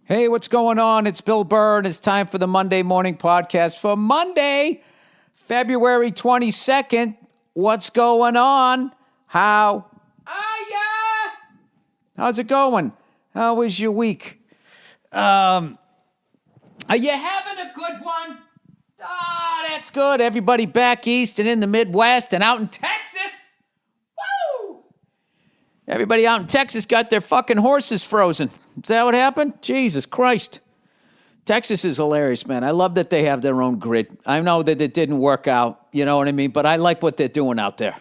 Hey, what's going on? It's Bill Burr, and it's time for the Monday Morning Podcast for Monday, February 22nd. What's going on? How are ya? How's it going? How was your week? Are you having a good one? Ah, that's good. Everybody back east and in the Midwest and out in Texas. Woo! Everybody out in Texas got their fucking horses frozen. Is that what happened? Jesus Christ. Texas is hilarious, man. I love that they have their own grid. I know that it didn't work out, you know what I mean? But I like what they're doing out there.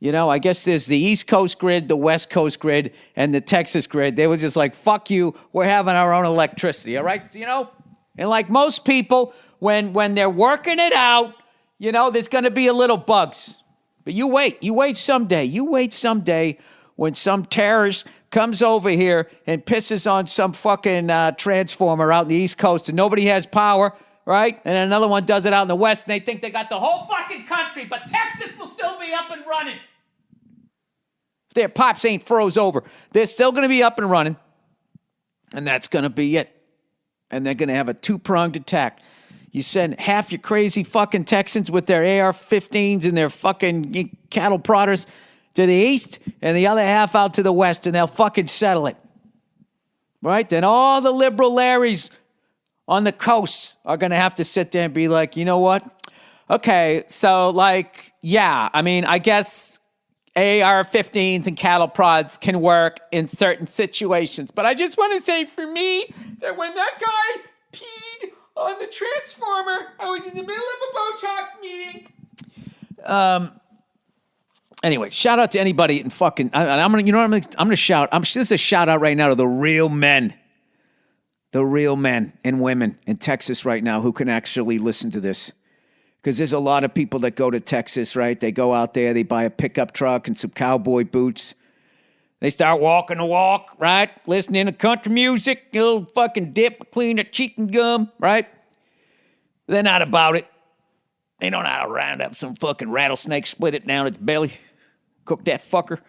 You know, I guess there's the East Coast grid, the West Coast grid, and the Texas grid. They were just like, fuck you, we're having our own electricity, all right? You know? And like most people, when they're working it out, you know, there's going to be a little bugs. But you wait someday when some terrorist comes over here and pisses on some fucking transformer out in the East Coast and nobody has power, right? And another one does it out in the West and they think they got the whole fucking country, but Texas will still be up and running. If their pops ain't froze over, they're still going to be up and running, and that's going to be it. And they're going to have a two-pronged attack. You send half your crazy fucking Texans with their AR-15s and their fucking cattle prodders to the east, and the other half out to the west, and they'll fucking settle it. Right? Then all the liberal Larrys on the coast are going to have to sit there and be like, you know what? Okay, so like, yeah, I mean, I guess AR-15s and cattle prods can work in certain situations. But I just want to say for me that when that guy peed on the transformer, I was in the middle of a Botox meeting. Anyway, shout out to anybody in fucking. I'm gonna shout. This is a shout out right now to the real men and women in Texas right now who can actually listen to this, because there's a lot of people that go to Texas, right? They go out there, they buy a pickup truck and some cowboy boots. They start walking the walk, right? Listening to country music, a little fucking dip between the cheek gum, right? They're not about it. They don't know how to round up some fucking rattlesnake, split it down its belly. Cook that fucker.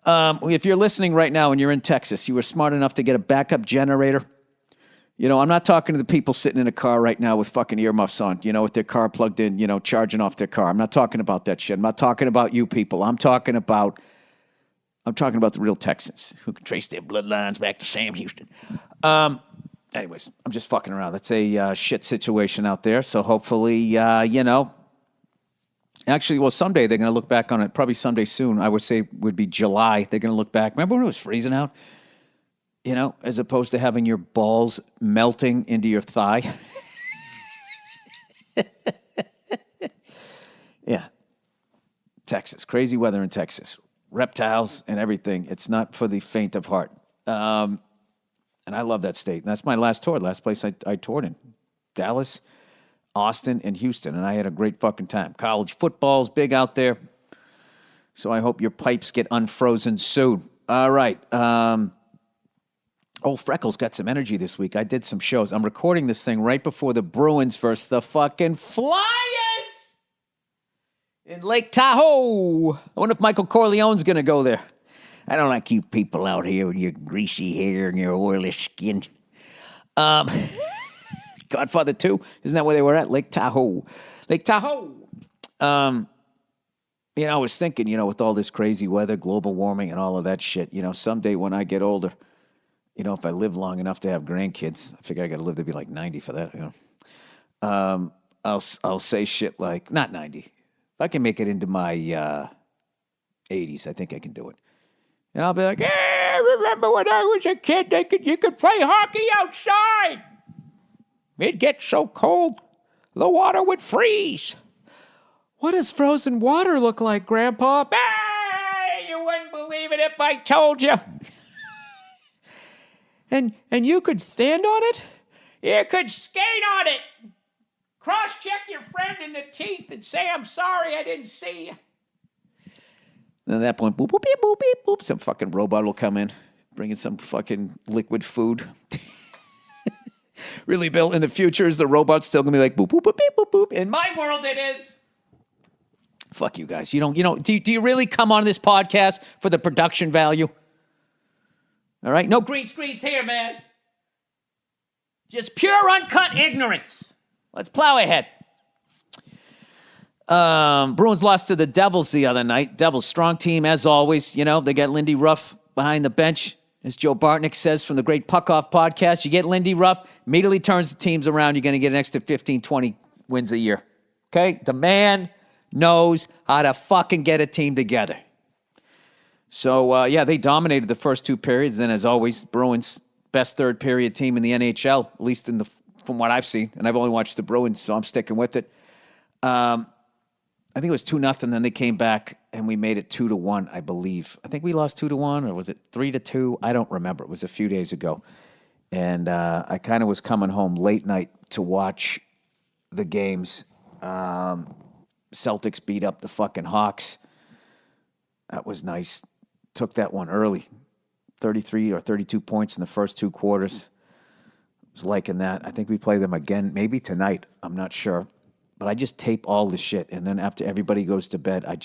If you're listening right now and you're in Texas, you were smart enough to get a backup generator. You know, I'm not talking to the people sitting in a car right now with fucking earmuffs on, you know, with their car plugged in, you know, charging off their car. I'm not talking about that shit. I'm not talking about you people. I'm talking about the real Texans who can trace their bloodlines back to Sam Houston. Anyways, I'm just fucking around. That's a shit situation out there. So hopefully, you know. Actually, well, someday they're going to look back on it. Probably someday soon. I would say would be July. They're going to look back. Remember when it was freezing out? You know, as opposed to having your balls melting into your thigh. Yeah. Texas. Crazy weather in Texas. Reptiles and everything. It's not for the faint of heart. And I love that state. And that's my last tour. Last place I toured in. Dallas, Austin, and Houston, and I had a great fucking time. College football's big out there, so I hope your pipes get unfrozen soon. All right. Freckles got some energy this week. I did some shows. I'm recording this thing right before the Bruins versus the fucking Flyers in Lake Tahoe. I wonder if Michael Corleone's going to go there. I don't like you people out here with your greasy hair and your oily skin. Godfather 2, isn't that where they were at? Lake Tahoe. Lake Tahoe. You know, I was thinking, you know, with all this crazy weather, global warming, and all of that shit, you know, someday when I get older, you know, if I live long enough to have grandkids, I figure I got to live to be like 90 for that, you know. I'll say shit like, not 90. If I can make it into my 80s, I think I can do it. And I'll be like, yeah, remember when I was a kid, you could play hockey outside. It'd get so cold, the water would freeze. What does frozen water look like, Grandpa? You wouldn't believe it if I told you. And you could stand on it? You could skate on it. Cross-check your friend in the teeth and say, I'm sorry I didn't see you. And at that point, boop, boop, beep, boop, beep, boop, some fucking robot will come in, bringing some fucking liquid food. Really, Bill, in the future, is the robot still going to be like, boop, boop, boop, beep, boop, boop? In my world, it is. Fuck you guys. Do you really come on this podcast for the production value? All right? No green screens here, man. Just pure, uncut ignorance. Let's plow ahead. Bruins lost to the Devils the other night. Devils, strong team as always. You know, they got Lindy Ruff behind the bench. As Joe Bartnick says from the Great Puck Off podcast, you get Lindy Ruff, immediately turns the teams around. You're going to get an extra 15, 20 wins a year. Okay? The man knows how to fucking get a team together. So, they dominated the first two periods. Then, as always, Bruins, best third period team in the NHL, at least from what I've seen. And I've only watched the Bruins, so I'm sticking with it. I think it was 2-0, then they came back, and we made it 2-1, I believe. I think we lost 2-1, or was it 3-2? I don't remember. It was a few days ago. And I kind of was coming home late night to watch the games. Celtics beat up the fucking Hawks. That was nice. Took that one early. 33 or 32 points in the first two quarters. Was liking that. I think we play them again, maybe tonight. I'm not sure. But I just tape all the shit, and then after everybody goes to bed, I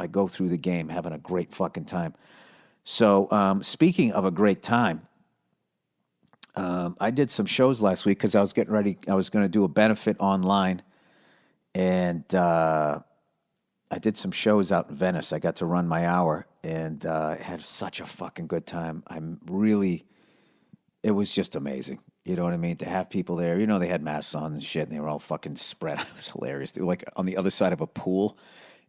go through the game having a great fucking time. So speaking of a great time, I did some shows last week because I was getting ready. I was going to do a benefit online, and I did some shows out in Venice. I got to run my hour, and I had such a fucking good time. It was just amazing. You know what I mean? To have people there, you know, they had masks on and shit, and they were all fucking spread out. It was hilarious. They were like on the other side of a pool,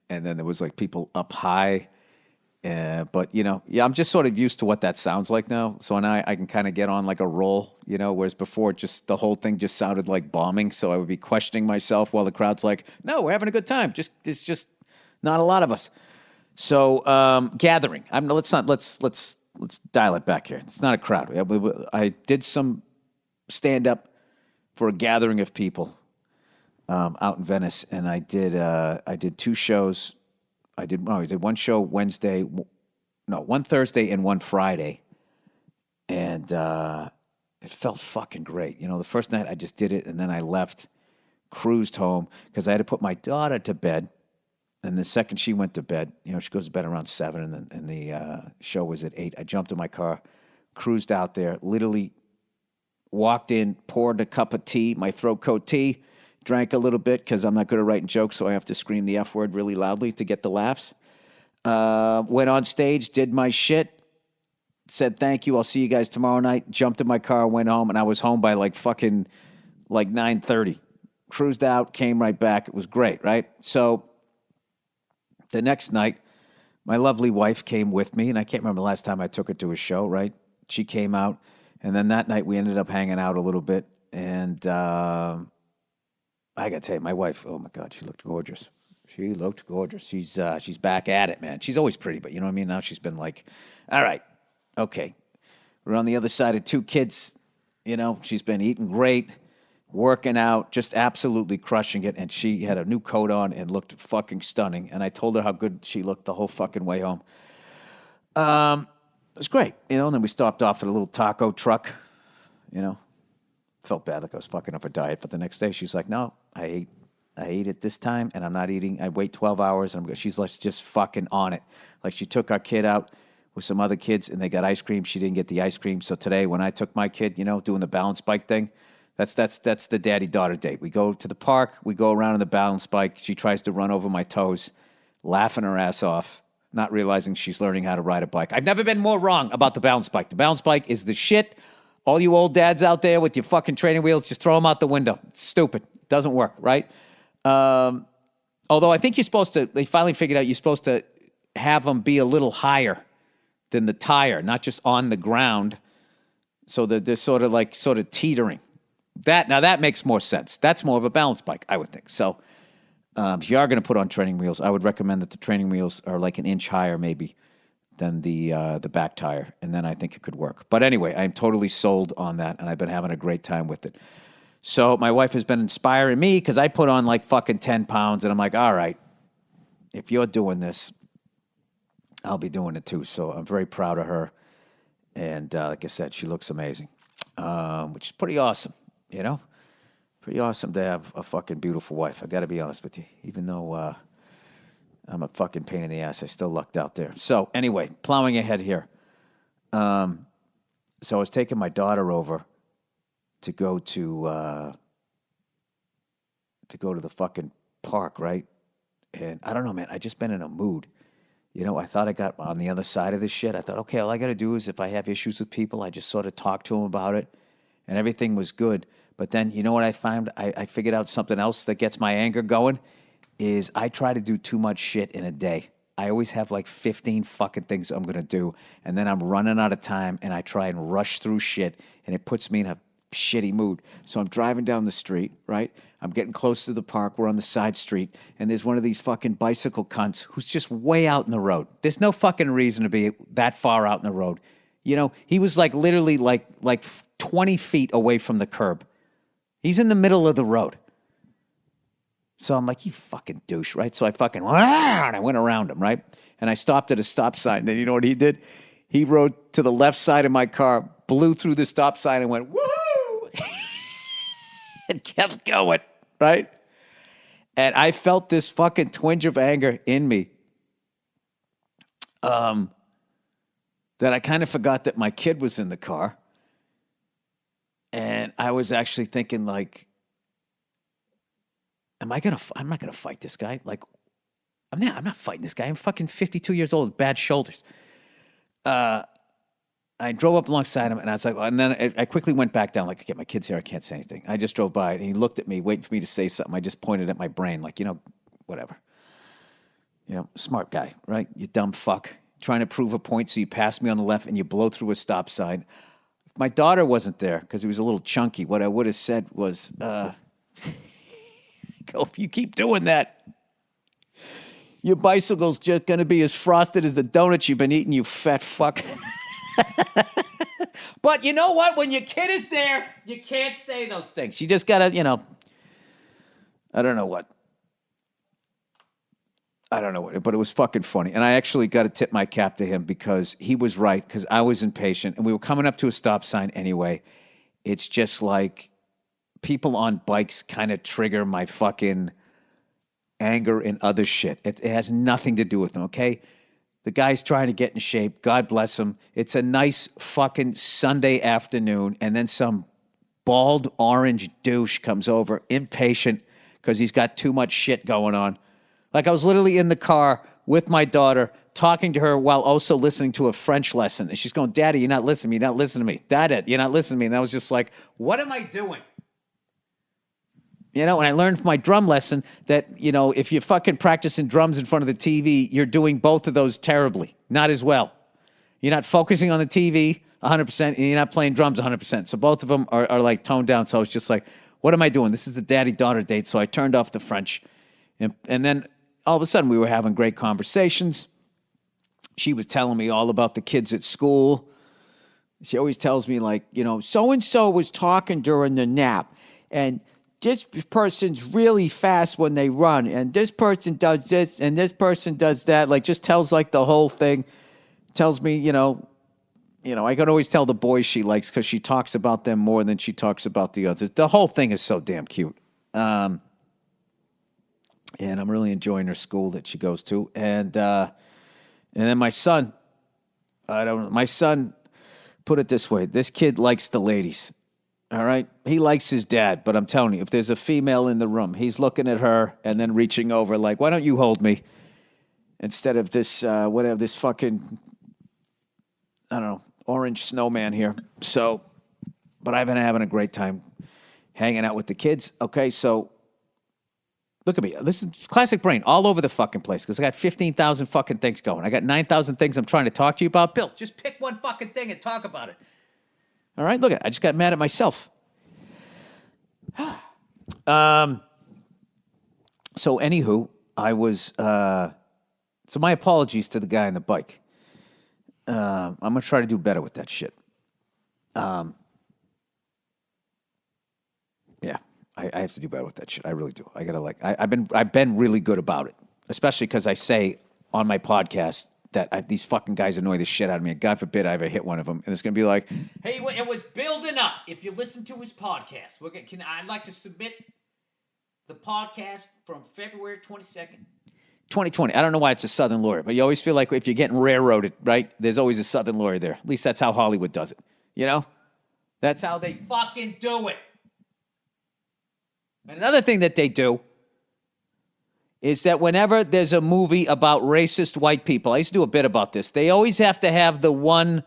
and then there was like people up high. But, you know, I'm just sort of used to what that sounds like now. So now I can kind of get on like a roll, you know, whereas before just the whole thing just sounded like bombing. So I would be questioning myself while the crowd's like, no, we're having a good time. It's just not a lot of us. So gathering. Let's dial it back here. It's not a crowd. I did some stand-up for a gathering of people out in Venice, and I did two shows. I did one show one Thursday and one Friday, and it felt fucking great. You know, the first night I just did it, and then I left, cruised home, because I had to put my daughter to bed, and the second she went to bed, you know, she goes to bed around 7, and the show was at 8. I jumped in my car, cruised out there, literally walked in, poured a cup of tea, my throat coat tea, drank a little bit because I'm not good at writing jokes, so I have to scream the F word really loudly to get the laughs. Went on stage, did my shit, said thank you, I'll see you guys tomorrow night, jumped in my car, went home, and I was home by like 9:30. Cruised out, came right back. It was great, right? So the next night, my lovely wife came with me, and I can't remember the last time I took her to a show, right? She came out. And then that night we ended up hanging out a little bit, and I got to tell you, my wife, oh my God, she looked gorgeous. She's back at it, man. She's always pretty, but you know what I mean? Now she's been like, all right, okay. We're on the other side of 2 kids. You know, she's been eating great, working out, just absolutely crushing it. And she had a new coat on and looked fucking stunning. And I told her how good she looked the whole fucking way home. It was great, you know, and then we stopped off at a little taco truck, you know. Felt bad like I was fucking up her diet, but the next day she's like, no, I ate it this time, and I'm not eating. I wait 12 hours, and she's like just fucking on it. Like she took our kid out with some other kids, and they got ice cream. She didn't get the ice cream, so today when I took my kid, you know, doing the balance bike thing, that's the daddy-daughter date. We go to the park, we go around on the balance bike. She tries to run over my toes, laughing her ass off, not realizing she's learning how to ride a bike. I've never been more wrong about the balance bike. The balance bike is the shit. All you old dads out there with your fucking training wheels, just throw them out the window. It's stupid. It doesn't work, right? Although I think they finally figured out you're supposed to have them be a little higher than the tire, not just on the ground. So they're sort of teetering. That makes more sense. That's more of a balance bike, I would think. So if you are going to put on training wheels, I would recommend that the training wheels are like an inch higher maybe than the back tire, and then I think it could work. But anyway, I'm totally sold on that, and I've been having a great time with it. So my wife has been inspiring me because I put on like fucking 10 pounds, and I'm like, all right, if you're doing this, I'll be doing it too. So I'm very proud of her, and like I said, she looks amazing, which is pretty awesome, you know? Pretty awesome to have a fucking beautiful wife. I got to be honest with you. Even though I'm a fucking pain in the ass, I still lucked out there. So anyway, plowing ahead here. So I was taking my daughter over to go to the fucking park, right? And I don't know, man. I just been in a mood. You know, I thought I got on the other side of this shit. I thought, okay, all I got to do is if I have issues with people, I just sort of talk to them about it, and everything was good. But then, you know what I found? I figured out something else that gets my anger going is I try to do too much shit in a day. I always have like 15 fucking things I'm going to do, and then I'm running out of time, and I try and rush through shit, and it puts me in a shitty mood. So I'm driving down the street, right? I'm getting close to the park. We're on the side street, and there's one of these fucking bicycle cunts who's just way out in the road. There's no fucking reason to be that far out in the road. You know, he was like literally like 20 feet away from the curb. He's in the middle of the road. So I'm like, you fucking douche, right? So I fucking, and I went around him, right? And I stopped at a stop sign. Then you know what he did? He rode to the left side of my car, blew through the stop sign and went, woohoo! And kept going, right? And I felt this fucking twinge of anger in me. That I kind of forgot that my kid was in the car. And I was actually thinking like, I'm not gonna fight this guy. Like, I'm not fighting this guy. I'm fucking 52 years old with bad shoulders. I drove up alongside him, and I was like, and then I quickly went back down, like, okay, my kid's here, I can't say anything. I just drove by, and he looked at me, waiting for me to say something. I just pointed at my brain, like, you know, whatever. You know, smart guy, right? You dumb fuck. Trying to prove a point, so you pass me on the left, and you blow through a stop sign. If my daughter wasn't there, because he was a little chunky, what I would have said was, if you keep doing that, your bicycle's just going to be as frosted as the donuts you've been eating, you fat fuck. But you know what? When your kid is there, you can't say those things. You just got to, you know, I don't know what, but it was fucking funny. And I actually got to tip my cap to him because he was right, because I was impatient, and we were coming up to a stop sign anyway. It's just like people on bikes kind of trigger my fucking anger and other shit. It has nothing to do with them, okay? The guy's trying to get in shape. God bless him. It's a nice fucking Sunday afternoon, and then some bald orange douche comes over, impatient, because he's got too much shit going on. Like, I was literally in the car with my daughter, talking to her while also listening to a French lesson. And she's going, Daddy, you're not listening to me. You're not listening to me. Dad, you're not listening to me. And I was just like, what am I doing? You know, and I learned from my drum lesson that, you know, if you're fucking practicing drums in front of the TV, you're doing both of those terribly, not as well. You're not focusing on the TV 100%, and you're not playing drums 100%. So both of them are like toned down. So I was just like, what am I doing? This is the daddy-daughter date. So I turned off the French. And then all of a sudden we were having great conversations. She was telling me all about the kids at school. She always tells me, like, you know, so-and-so was talking during the nap, and this person's really fast when they run, and this person does this, and this person does that. Like, just tells, like, the whole thing. Tells me, you know, I can always tell the boys she likes because she talks about them more than she talks about the others. The whole thing is so damn cute. And I'm really enjoying her school that she goes to. And then my son, my son, put it this way, this kid likes the ladies. All right? He likes his dad, but I'm telling you, if there's a female in the room, he's looking at her and then reaching over like, why don't you hold me? Instead of this, whatever, this fucking, I don't know, orange snowman here. So, but I've been having a great time hanging out with the kids. Okay, so look at me. This is classic brain all over the fucking place because I got 15,000 fucking things going. I got 9,000 things I'm trying to talk to you about. Bill, just pick one fucking thing and talk about it. All right, look at it. I just got mad at myself. So anywho, I was, so my apologies to the guy on the bike. I'm going to try to do better with that shit. Yeah, I have to do better with that shit. I really do. I gotta I've been really good about it, especially because I say on my podcast that these fucking guys annoy the shit out of me. And God forbid I ever hit one of them, and it's gonna be like, hey, it was building up. If you listen to his podcast, I'd like to submit the podcast from February 22nd. 2020. I don't know why it's a Southern lawyer, but you always feel like if you're getting railroaded, right? There's always a Southern lawyer there. At least that's how Hollywood does it. You know? That's how they fucking do it. And another thing that they do is that whenever there's a movie about racist white people, I used to do a bit about this, they always have to have the one,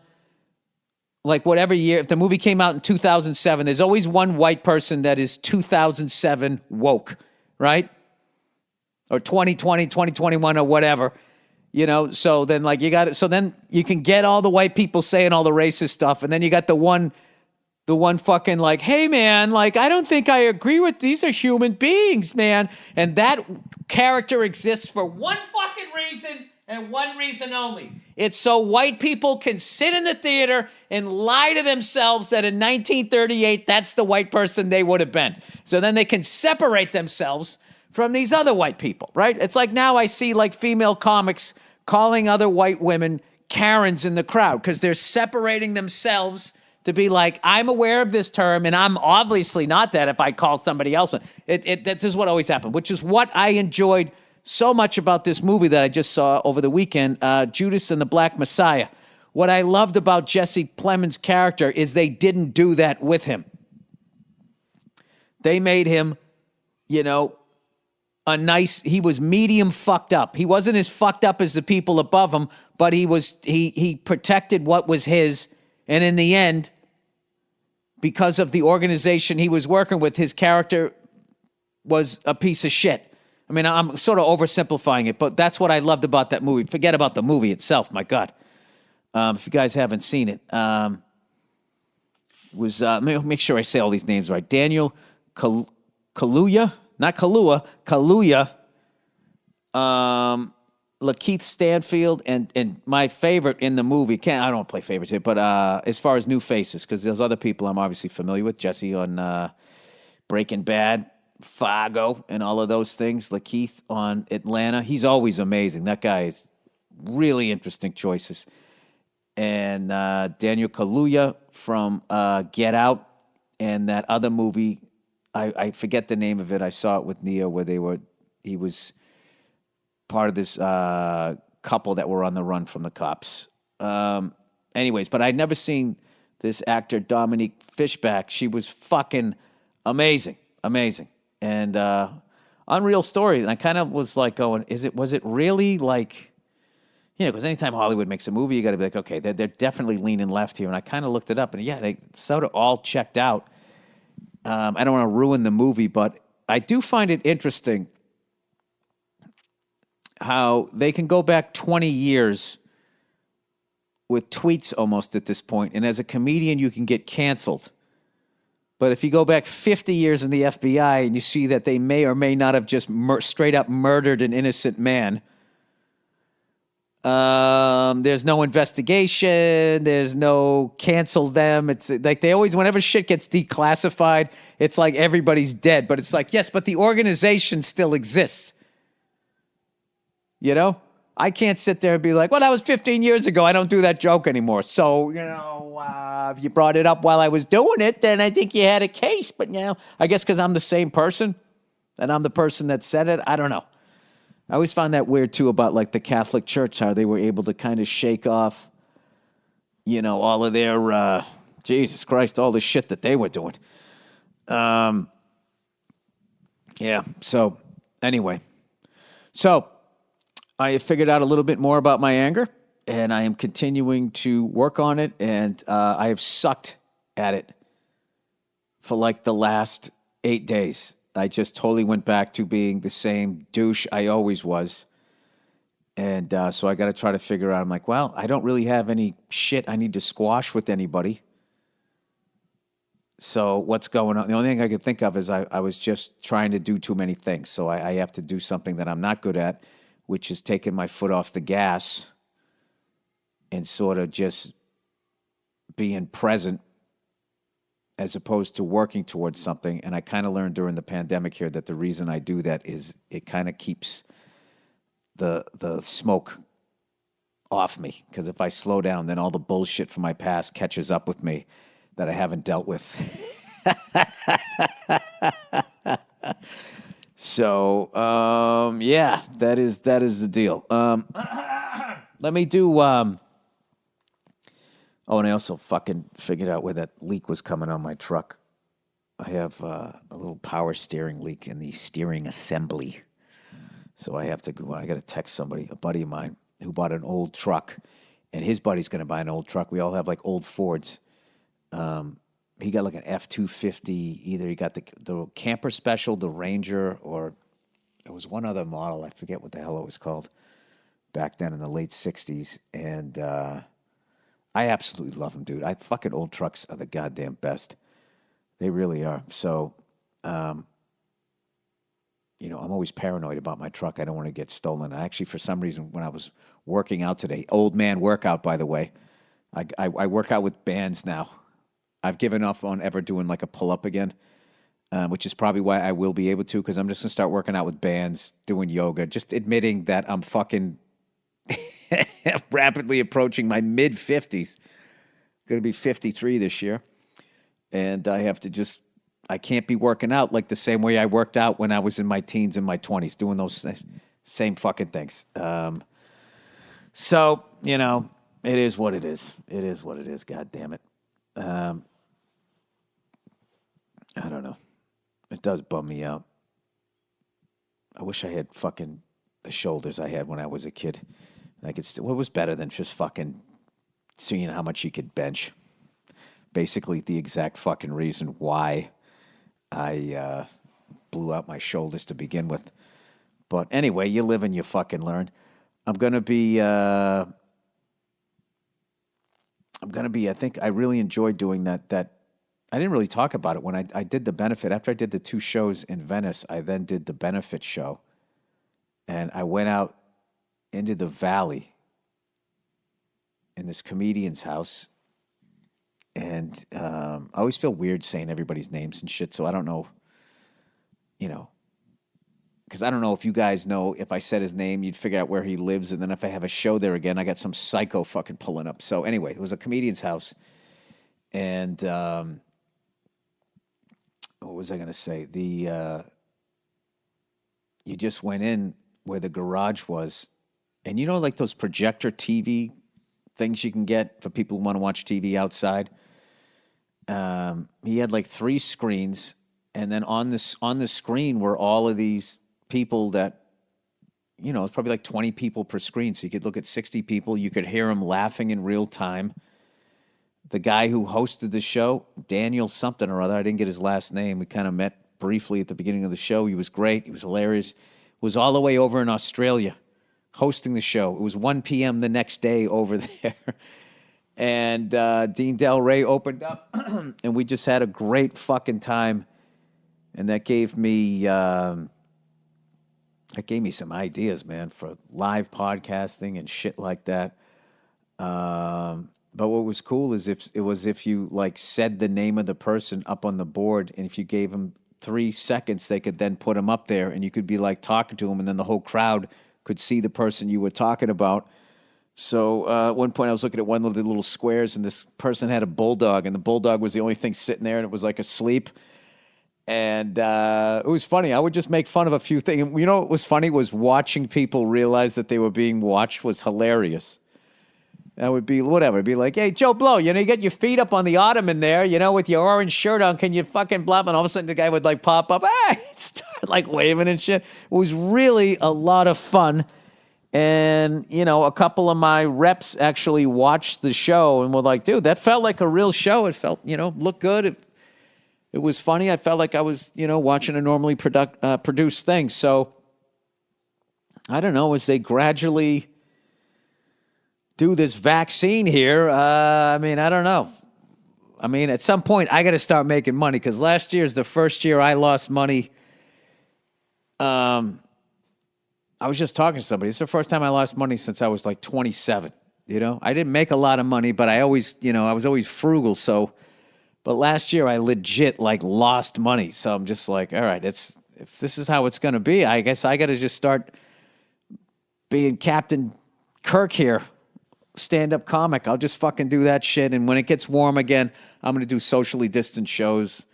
like whatever year, if the movie came out in 2007, there's always one white person that is 2007 woke, right? Or 2020, 2021 or whatever. You know, so then like you got it. So then you can get all the white people saying all the racist stuff. And then you got the one fucking like, hey man, like, I don't think I agree with these are human beings, man. And that character exists for one fucking reason and one reason only. It's so white people can sit in the theater and lie to themselves that in 1938, that's the white person they would have been. So then they can separate themselves from these other white people, right? It's like now I see like female comics calling other white women Karens in the crowd because they're separating themselves to be like, I'm aware of this term and I'm obviously not that if I call somebody else. This is what always happened, which is what I enjoyed so much about this movie that I just saw over the weekend, Judas and the Black Messiah. What I loved about Jesse Plemons' character is they didn't do that with him. They made him, you know, he was medium fucked up. He wasn't as fucked up as the people above him, but he protected what was his. And in the end, because of the organization he was working with, his character was a piece of shit. I mean, I'm sort of oversimplifying it, but that's what I loved about that movie. Forget about the movie itself, my God. If you guys haven't seen it, let me make sure I say all these names right. Daniel Kaluuya. Not Kaluuya, Lakeith Stanfield, and my favorite in the movie, I don't play favorites here, but as far as new faces, because there's other people I'm obviously familiar with, Jesse on Breaking Bad, Fargo, and all of those things, Lakeith on Atlanta, he's always amazing. That guy is really interesting choices. And Daniel Kaluuya from Get Out, and that other movie, I forget the name of it. I saw it with Neo where he was part of this couple that were on the run from the cops. Anyways, but I'd never seen this actor, Dominique Fishback. She was fucking amazing. And unreal story. And I kind of was like going, was it really like, you know, because anytime Hollywood makes a movie, you got to be like, okay, they're definitely leaning left here. And I kind of looked it up and yeah, they sort of all checked out. I don't want to ruin the movie, but I do find it interesting how they can go back 20 years with tweets almost at this point, and as a comedian, you can get canceled. But if you go back 50 years in the FBI and you see that they may or may not have just straight up murdered an innocent man, there's no investigation. There's no cancel them. It's like they always, whenever shit gets declassified, it's like everybody's dead. But it's like, yes, but the organization still exists. You know? I can't sit there and be like, well, that was 15 years ago. I don't do that joke anymore. So, you know, if you brought it up while I was doing it, then I think you had a case. But, you know, I guess because I'm the same person and I'm the person that said it, I don't know. I always found that weird, too, about, like, the Catholic Church, how they were able to kind of shake off, you know, all of their, Jesus Christ, all the shit that they were doing. Yeah, so, anyway. So, I figured out a little bit more about my anger, and I am continuing to work on it, and I have sucked at it for, like, the last 8 days. I just totally went back to being the same douche I always was. And so I got to try to figure out, I'm like, well, I don't really have any shit I need to squash with anybody. So what's going on? The only thing I could think of is I was just trying to do too many things. So I have to do something that I'm not good at, which is taking my foot off the gas and sort of just being present as opposed to working towards something. And I kind of learned during the pandemic here that the reason I do that is it kind of keeps the smoke off me. Because if I slow down, then all the bullshit from my past catches up with me that I haven't dealt with. So, yeah, that is the deal. Let me do Oh, and I also fucking figured out where that leak was coming on my truck. I have a little power steering leak in the steering assembly. So I have to go, I got to text somebody, a buddy of mine, who bought an old truck, and his buddy's going to buy an old truck. We all have like old Fords. He got like an F-250. Either he got the Camper Special, the Ranger, or there was one other model. I forget what the hell it was called back then in the late 60s. And I absolutely love them, dude. Fucking old trucks are the goddamn best. They really are. So, I'm always paranoid about my truck. I don't want to get stolen. I actually, for some reason, when I was working out today, old man workout, by the way, I work out with bands now. I've given up on ever doing like a pull-up again, which is probably why I will be able to, because I'm just going to start working out with bands, doing yoga, just admitting that I'm fucking rapidly approaching my mid-50s. Going to be 53 this year. And I have to I can't be working out like the same way I worked out when I was in my teens and my 20s, doing those same fucking things. So, it is what it is. It is what it is, God damn it. I don't know. It does bum me out. I wish I had fucking the shoulders I had when I was a kid. I could what was better than just fucking seeing how much you could bench? Basically, the exact fucking reason why I blew out my shoulders to begin with. But anyway, you live and you fucking learn. I think I really enjoyed doing that. I didn't really talk about it when I did the benefit. After I did the 2 shows in Venice, I then did the benefit show. And I went out into the valley in this comedian's house. And I always feel weird saying everybody's names and shit, so I don't know, because I don't know if you guys know, if I said his name, you'd figure out where he lives, and then if I have a show there again, I got some psycho fucking pulling up. So anyway, it was a comedian's house, and what was I going to say? You just went in where the garage was, and like those projector TV things you can get for people who want to watch TV outside. He had like 3 screens, and then on the screen were all of these people that, it's probably like 20 people per screen. So you could look at 60 people. You could hear them laughing in real time. The guy who hosted the show, Daniel something or other, I didn't get his last name. We kind of met briefly at the beginning of the show. He was great. He was hilarious. Was all the way over in Australia hosting the show. It was 1 p.m. the next day over there. And Dean Del Rey opened up, and we just had a great fucking time. And that gave me some ideas, man, for live podcasting and shit like that. But what was cool is if you like said the name of the person up on the board, and if you gave them 3 seconds, they could then put them up there, and you could be like talking to them, and then the whole crowd could see the person you were talking about. So at one point I was looking at one of the little squares, and this person had a bulldog, and the bulldog was the only thing sitting there, and it was like asleep. And it was funny. I would just make fun of a few things. And what was funny was watching people realize that they were being watched was hilarious. That would be whatever. It'd be like, hey, Joe Blow, you get your feet up on the ottoman there, with your orange shirt on. Can you fucking blah? And all of a sudden the guy would like pop up, start like waving and shit. It was really a lot of fun. And, a couple of my reps actually watched the show and were like, dude, that felt like a real show. It felt, looked good. It was funny. I felt like I was, watching a normally produced thing. So, I don't know, as they gradually do this vaccine here, I don't know. At some point, I got to start making money, because last year is the first year I lost money. I was just talking to somebody. It's the first time I lost money since I was like 27. I didn't make a lot of money, but I always, I was always frugal. So, but last year I legit like lost money. So I'm just like, all right, if this is how it's going to be, I guess I got to just start being Captain Kirk here, stand-up comic. I'll just fucking do that shit. And when it gets warm again, I'm going to do socially distant shows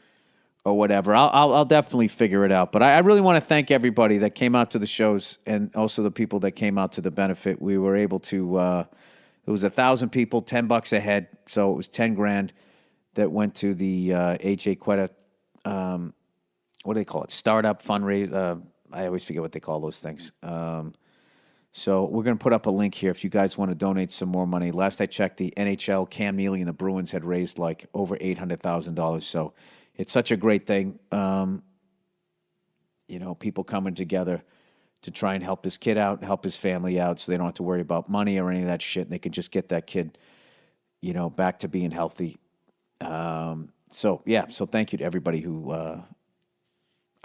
or whatever. I'll definitely figure it out. But I really want to thank everybody that came out to the shows, and also the people that came out to the benefit. We were able to There was 1,000 people, $10 a head, so it was 10 grand that went to the AJ Quetta, what do they call it? Startup fundraiser. I always forget what they call those things. So we're going to put up a link here if you guys want to donate some more money. Last I checked, the NHL, Cam Neely, and the Bruins had raised like over $800,000. So it's such a great thing. People coming together to try and help this kid out, help his family out, so they don't have to worry about money or any of that shit. And they can just get that kid, back to being healthy. So thank you to everybody who,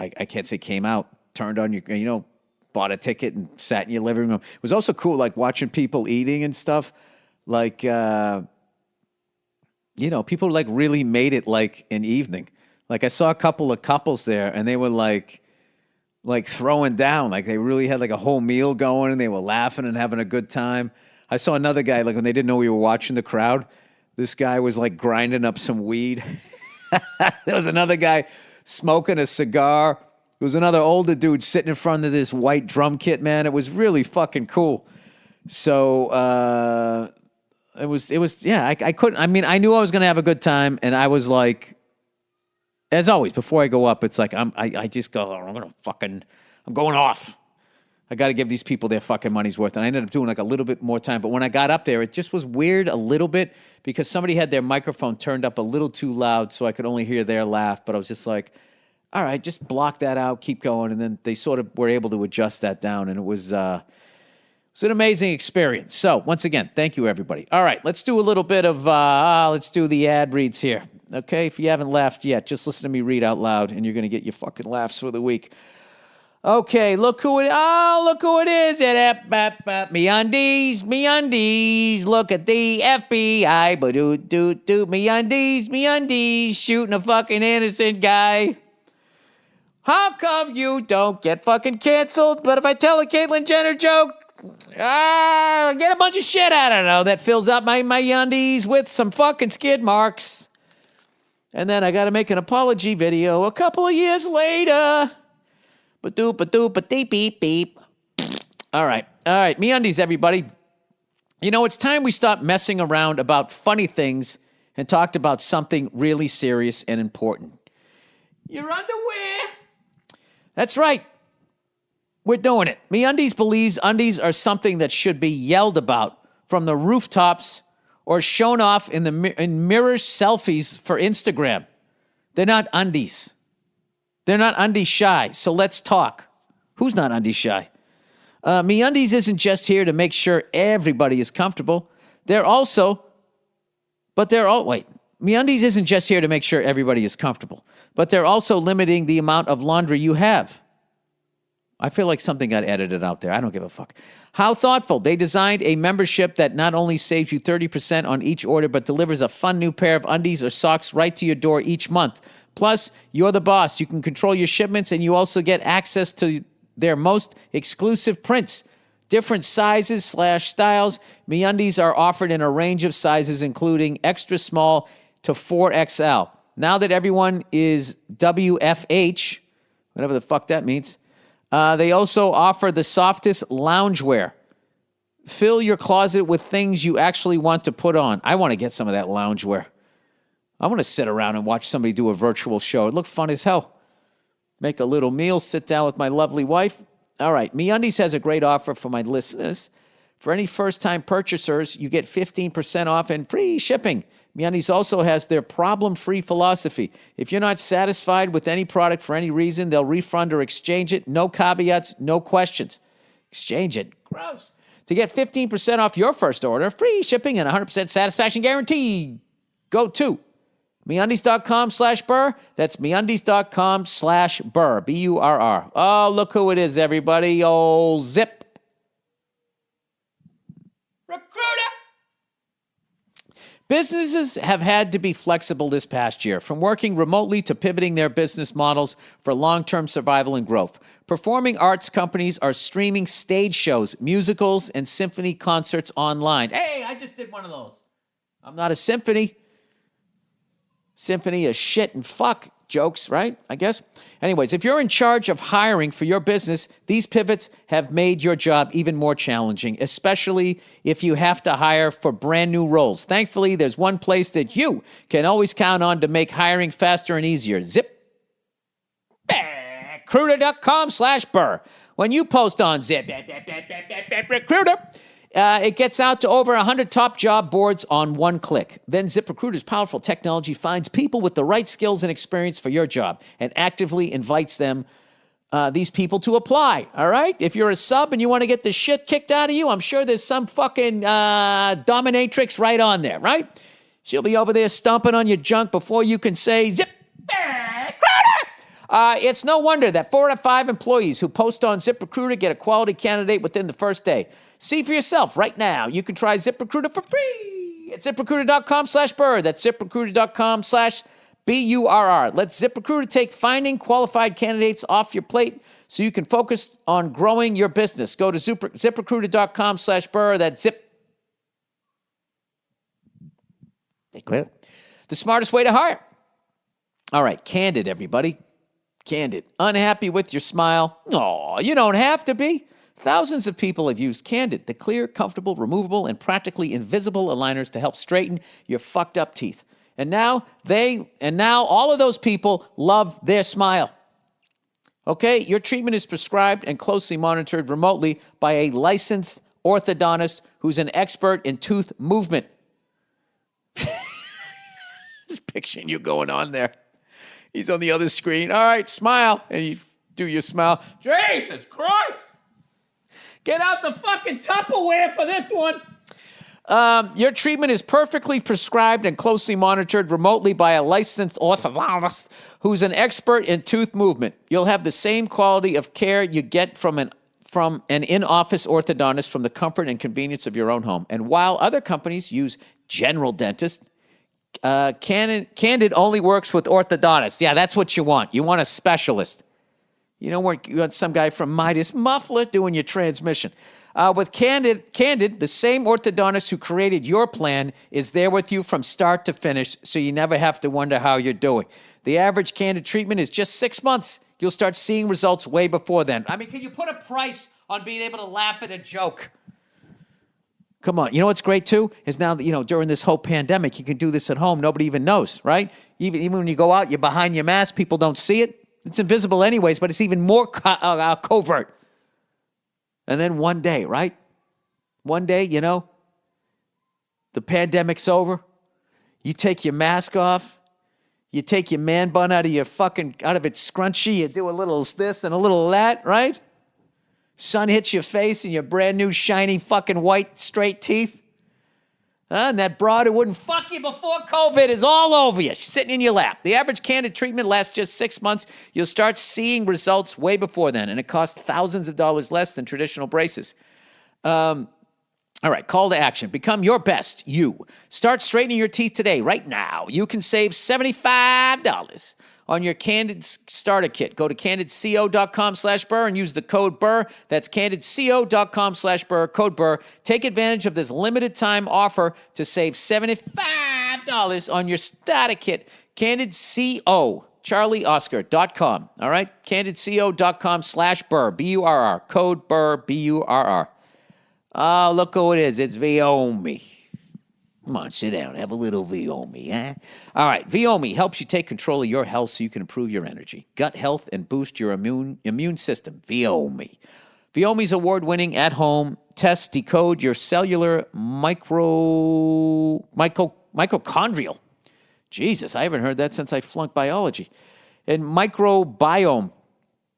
I can't say came out, turned on your, bought a ticket and sat in your living room. It was also cool, like watching people eating and stuff. Like, people like really made it like an evening. Like I saw a couple of couples there and they were like throwing down. Like they really had like a whole meal going and they were laughing and having a good time. I saw another guy, like when they didn't know we were watching the crowd, this guy was like grinding up some weed. There was another guy smoking a cigar. There was another older dude sitting in front of this white drum kit, man. It was really fucking cool. So it was I couldn't, I knew I was going to have a good time, and I was like, as always, before I go up, it's like I just go, I'm going off. I got to give these people their fucking money's worth. And I ended up doing like a little bit more time. But when I got up there, it just was weird a little bit because somebody had their microphone turned up a little too loud so I could only hear their laugh. But I was just like, all right, just block that out, keep going. And then they sort of were able to adjust that down. And it was an amazing experience. So once again, thank you, everybody. All right, let's do a little bit of, let's do the ad reads here. Okay, if you haven't laughed yet, just listen to me read out loud and you're going to get your fucking laughs for the week. Okay, look who it is. Me undies. Look at the FBI. Me undies. Shooting a fucking innocent guy. How come you don't get fucking canceled? But if I tell a Caitlyn Jenner joke, I get a bunch of shit, I don't know, that fills up my undies with some fucking skid marks. And then I got to make an apology video a couple of years later. Ba-doop, beep. All right. MeUndies, everybody. It's time we stop messing around about funny things and talked about something really serious and important. Your underwear. That's right. We're doing it. MeUndies believes undies are something that should be yelled about from the rooftops or shown off in mirror selfies for Instagram. They're not undies. They're not undies shy, so let's talk. Who's not undies shy? MeUndies isn't just here to make sure everybody is comfortable. MeUndies isn't just here to make sure everybody is comfortable, but they're also limiting the amount of laundry you have. I feel like something got edited out there. I don't give a fuck. How thoughtful. They designed a membership that not only saves you 30% on each order, but delivers a fun new pair of undies or socks right to your door each month. Plus, you're the boss. You can control your shipments, and you also get access to their most exclusive prints. Different sizes / styles. MeUndies are offered in a range of sizes, including extra small to 4XL. Now that everyone is WFH, whatever the fuck that means, they also offer the softest loungewear. Fill your closet with things you actually want to put on. I want to get some of that loungewear. I want to sit around and watch somebody do a virtual show. It looked fun as hell. Make a little meal, sit down with my lovely wife. All right, MeUndies has a great offer for my listeners. For any first-time purchasers, you get 15% off and free shipping. MeUndies also has their problem-free philosophy. If you're not satisfied with any product for any reason, they'll refund or exchange it. No caveats, no questions. Exchange it. Gross. To get 15% off your first order, free shipping, and 100% satisfaction guarantee, go to MeUndies.com/Burr. That's MeUndies.com/Burr. B-U-R-R. Oh, look who it is, everybody. Old Zip. Recruiter. Businesses have had to be flexible this past year, from working remotely to pivoting their business models for long-term survival and growth. Performing arts companies are streaming stage shows, musicals, and symphony concerts online. Hey, I just did one of those. I'm not a symphony. symphony of shit and fuck jokes, right? I guess. Anyways, if you're in charge of hiring for your business, these pivots have made your job even more challenging, especially if you have to hire for brand new roles. Thankfully, there's one place that you can always count on to make hiring faster and easier. ZipRecruiter.com/Burr. When you post on ZipRecruiter, it gets out to over 100 top job boards on one click. Then ZipRecruiter's powerful technology finds people with the right skills and experience for your job and actively invites these people to apply, all right? If you're a sub and you want to get the shit kicked out of you, I'm sure there's some fucking dominatrix right on there, right? She'll be over there stomping on your junk before you can say, ZipRecruiter! It's no wonder that 4 out of 5 employees who post on ZipRecruiter get a quality candidate within the first day. See for yourself right now. You can try ZipRecruiter for free at ZipRecruiter.com/Burr. That's ZipRecruiter.com/BURR. Let ZipRecruiter take finding qualified candidates off your plate so you can focus on growing your business. Go to ZipRecruiter.com/Burr. That's the smartest way to hire. All right, Candid, everybody. Candid. Unhappy with your smile? Aw, you don't have to be. Thousands of people have used Candid, the clear, comfortable, removable, and practically invisible aligners to help straighten your fucked up teeth. And now all of those people love their smile. Okay, your treatment is prescribed and closely monitored remotely by a licensed orthodontist who's an expert in tooth movement. Just picturing you going on there. He's on the other screen. All right, smile. And you do your smile. Jesus Christ. Get out the fucking Tupperware for this one. Your treatment is perfectly prescribed and closely monitored remotely by a licensed orthodontist who's an expert in tooth movement. You'll have the same quality of care you get from an in-office orthodontist from the comfort and convenience of your own home. And while other companies use general dentists, Candid only works with orthodontists. Yeah, that's what you want. You want a specialist. You don't want some guy from Midas Muffler doing your transmission. With Candid, the same orthodontist who created your plan is there with you from start to finish, so you never have to wonder how you're doing. The average Candid treatment is just 6 months. You'll start seeing results way before then. I mean, can you put a price on being able to laugh at a joke? Come on. You know what's great, too, is now that, during this whole pandemic, you can do this at home. Nobody even knows, right? Even when you go out, you're behind your mask. People don't see it. It's invisible anyways, but it's even more covert. And then one day, right? One day, the pandemic's over. You take your mask off. You take your man bun out of its scrunchie. You do a little this and a little that, right? Sun hits your face and your brand new, shiny, fucking white, straight teeth. And that broad who wouldn't fuck you before COVID is all over you. She's sitting in your lap. The average Candid treatment lasts just 6 months. You'll start seeing results way before then, and it costs thousands of dollars less than traditional braces. All right, call to action. Become your best you. Start straightening your teeth today, right now. You can save $75 on your Candid starter kit. Go to candidco.com/Burr and use the code Burr. That's candidco.com/Burr, code Burr. Take advantage of this limited time offer to save $75 on your starter kit. CandidCo, CharlieOscar.com. All right? CandidCo.com/Burr, B-U-R-R. Code Burr, B-U-R-R. Oh, look who it is. It's Viomi. Come on, sit down. Have a little Viomi, huh? All right, Viomi helps you take control of your health so you can improve your energy, gut health, and boost your immune system. Viomi. Viomi's award-winning at-home tests decode your cellular mitochondrial. Jesus, I haven't heard that since I flunked biology. And microbiome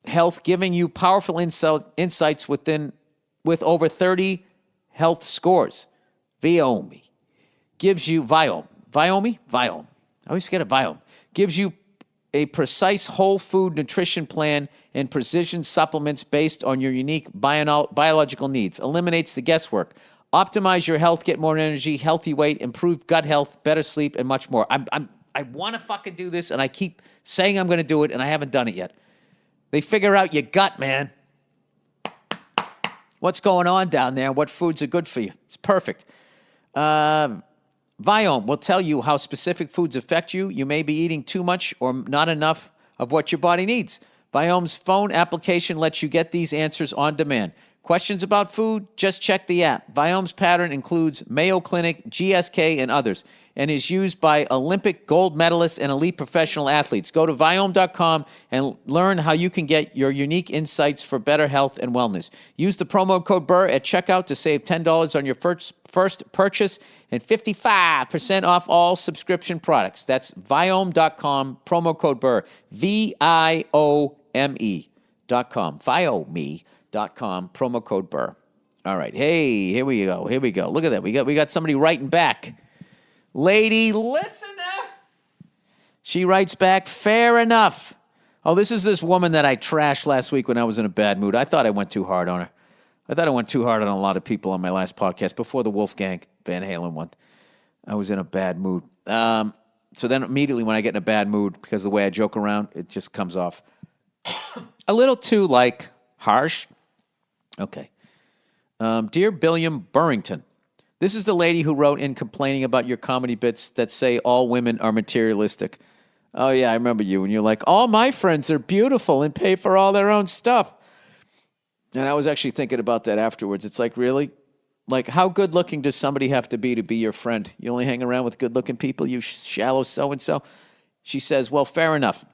health, giving you powerful insights with over 30 health scores. Viomi. Gives you Viome. I always forget a Viome. Gives you a precise whole food nutrition plan and precision supplements based on your unique biological needs. Eliminates the guesswork. Optimize your health, get more energy, healthy weight, improve gut health, better sleep, and much more. I want to fucking do this, and I keep saying I'm going to do it, and I haven't done it yet. They figure out your gut, man. What's going on down there? What foods are good for you? It's perfect. Viome will tell you how specific foods affect you. You may be eating too much or not enough of what your body needs. Viome's phone application lets you get these answers on demand. Questions about food? Just check the app. Viome's pattern includes Mayo Clinic, GSK, and others, and is used by Olympic gold medalists and elite professional athletes. Go to Viome.com and learn how you can get your unique insights for better health and wellness. Use the promo code Burr at checkout to save $10 on your first purchase and 55% off all subscription products. That's Viome.com, promo code Burr, Viome.com, Viome.com, promo code Burr. All right. Hey, here we go. Look at that. We got somebody writing back. Lady listener. She writes back, fair enough. Oh, this is this woman that I trashed last week when I was in a bad mood. I thought I went too hard on her. I thought I went too hard on a lot of people on my last podcast before the Wolfgang Van Halen one. I was in a bad mood. So then immediately when I get in a bad mood, because of the way I joke around, it just comes off a little too, harsh. Okay. Dear Billiam Burrington, this is the lady who wrote in complaining about your comedy bits that say all women are materialistic. Oh, yeah, I remember you. And you're like, all my friends are beautiful and pay for all their own stuff. And I was actually thinking about that afterwards. It's like, really? How good-looking does somebody have to be your friend? You only hang around with good-looking people, you shallow so-and-so? She says, well, fair enough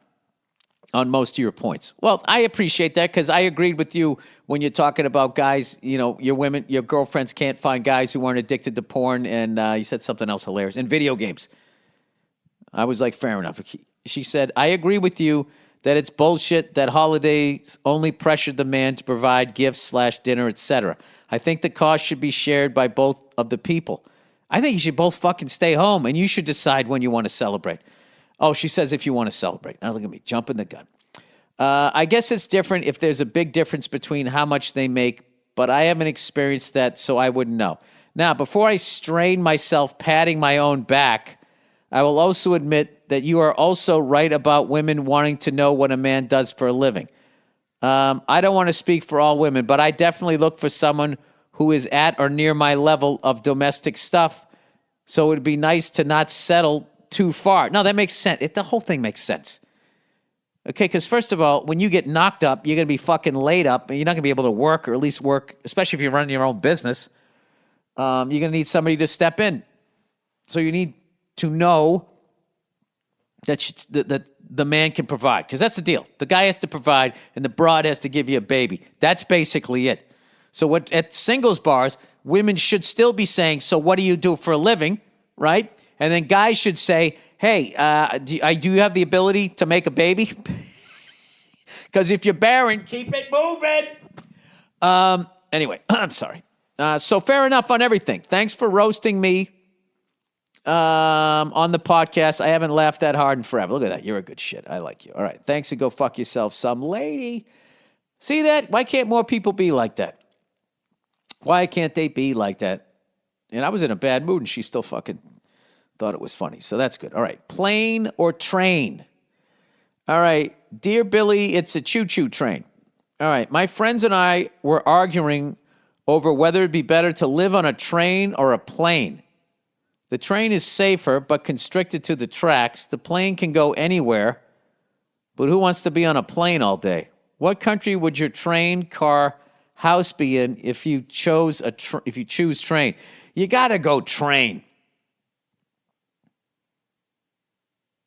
on most of your points. Well, I appreciate that because I agreed with you when you're talking about guys, your girlfriends can't find guys who aren't addicted to porn, and you said something else hilarious, and video games. I was like, fair enough. She said, I agree with you that it's bullshit that holidays only pressure the man to provide gifts / dinner, etc. I think the cost should be shared by both of the people. I think you should both fucking stay home, and you should decide when you want to celebrate. Oh, she says if you want to celebrate. Now look at me, jumping the gun. I guess it's different if there's a big difference between how much they make, but I haven't experienced that, so I wouldn't know. Now, before I strain myself patting my own back, I will also admit that you are also right about women wanting to know what a man does for a living. I don't want to speak for all women, but I definitely look for someone who is at or near my level of domestic stuff, so it would be nice to not settle too far. No, that makes sense. The whole thing makes sense. Okay, because first of all, when you get knocked up, you're going to be fucking laid up, and you're not going to be able to work, or at least work, especially if you're running your own business. You're going to need somebody to step in. So you need to know that the man can provide, because that's the deal. The guy has to provide, and the broad has to give you a baby. That's basically it. So at singles bars, women should still be saying, so what do you do for a living, right? And then guys should say, hey, do you have the ability to make a baby? Because if you're barren, keep it moving. Anyway, I'm sorry. So fair enough on everything. Thanks for roasting me on the podcast. I haven't laughed that hard in forever. Look at that. You're a good shit. I like you. All right. Thanks, and go fuck yourself, some lady. See that? Why can't more people be like that? Why can't they be like that? And I was in a bad mood, and she still fucking thought it was funny. So that's good. All right. Plane or train? All right. Dear Billy, it's a choo-choo train. All right. My friends and I were arguing over whether it'd be better to live on a train or a plane. The train is safer, but constricted to the tracks. The plane can go anywhere, but who wants to be on a plane all day? What country would your train, car, house be in if you choose train? You got to go train.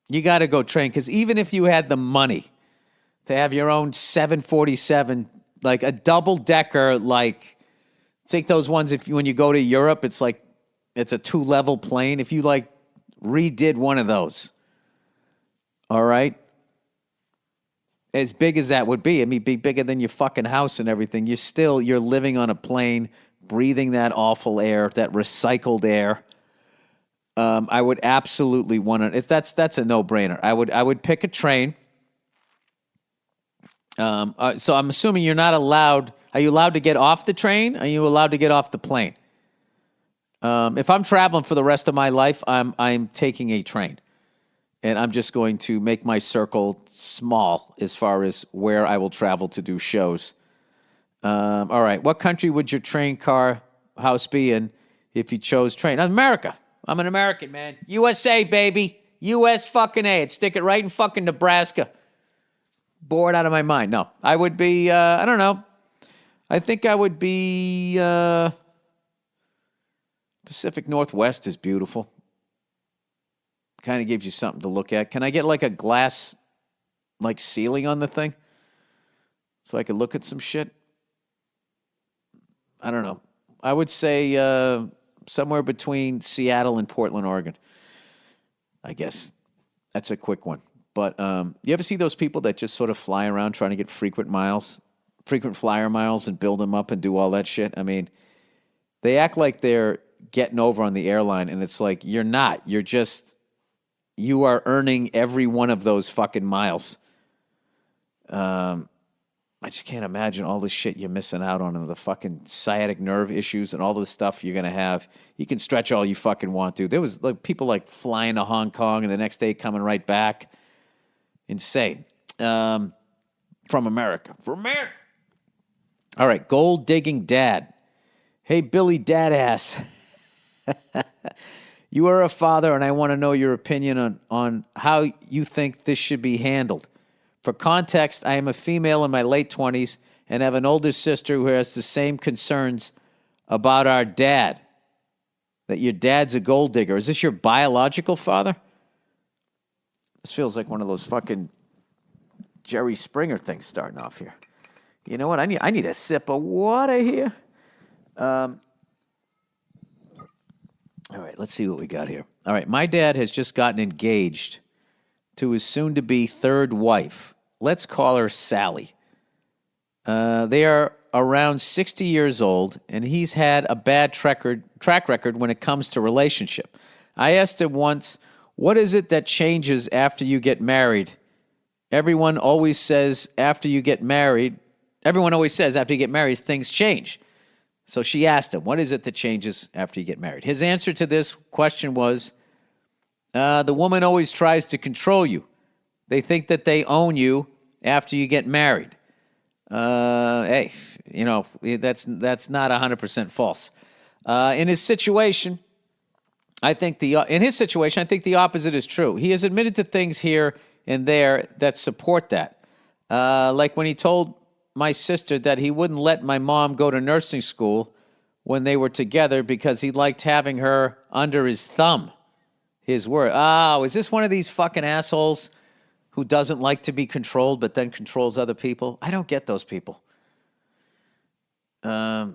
You got to go train, because even if you had the money to have your own 747, like a double-decker, take those ones when you go to Europe, it's a 2-level plane. If you redid one of those, all right, as big as that would be, be bigger than your fucking house and everything, you're living on a plane, breathing that awful air, that recycled air. I would absolutely want to. That's a no-brainer. I would pick a train. So I'm assuming you're not allowed. Are you allowed to get off the train? Are you allowed to get off the plane? If I'm traveling for the rest of my life, I'm taking a train, and I'm just going to make my circle small as far as where I will travel to do shows. All right. What country would your train, car, house be in if you chose train? America. I'm an American, man. USA, baby. US fucking A. I'd stick it right in fucking Nebraska. Bored out of my mind. No, I would be, I don't know. I think I would be, Pacific Northwest is beautiful. Kind of gives you something to look at. Can I get like a glass, like ceiling on the thing? So I could look at some shit? I don't know. I would say somewhere between Seattle and Portland, Oregon. I guess that's a quick one. But you ever see those people that just sort of fly around trying to get frequent flyer miles and build them up and do all that shit? I mean, they act like they're getting over on the airline, and it's like, you're not. You are earning every one of those fucking miles. I just can't imagine all the shit you're missing out on and the fucking sciatic nerve issues and all the stuff you're going to have. You can stretch all you fucking want to. There was like people like flying to Hong Kong and the next day coming right back. Insane. From America. All right, gold digging dad. Hey, Billy Dadass. You are a father, and I want to know your opinion on how you think this should be handled. For context, I am a female in my late 20s and have an older sister who has the same concerns about our dad, that your dad's a gold digger. Is this your biological father? This feels like one of those fucking Jerry Springer things starting off here. You know what? I need a sip of water here. All right, let's see what we got here. All right, my dad has just gotten engaged to his soon-to-be third wife. Let's call her Sally. They are around 60 years old, and he's had a bad track record when it comes to relationship. I asked him once, what is it that changes after you get married? Everyone always says after you get married, things change. So she asked him, what is it that changes after you get married? His answer to this question was, the woman always tries to control you. They think that they own you after you get married. Hey, you know, that's not 100% false. In his situation, I think the opposite is true. He has admitted to things here and there that support that. Like when he told my sister that he wouldn't let my mom go to nursing school when they were together because he liked having her under his thumb. His word. Oh, is this one of these fucking assholes who doesn't like to be controlled but then controls other people? I don't get those people. You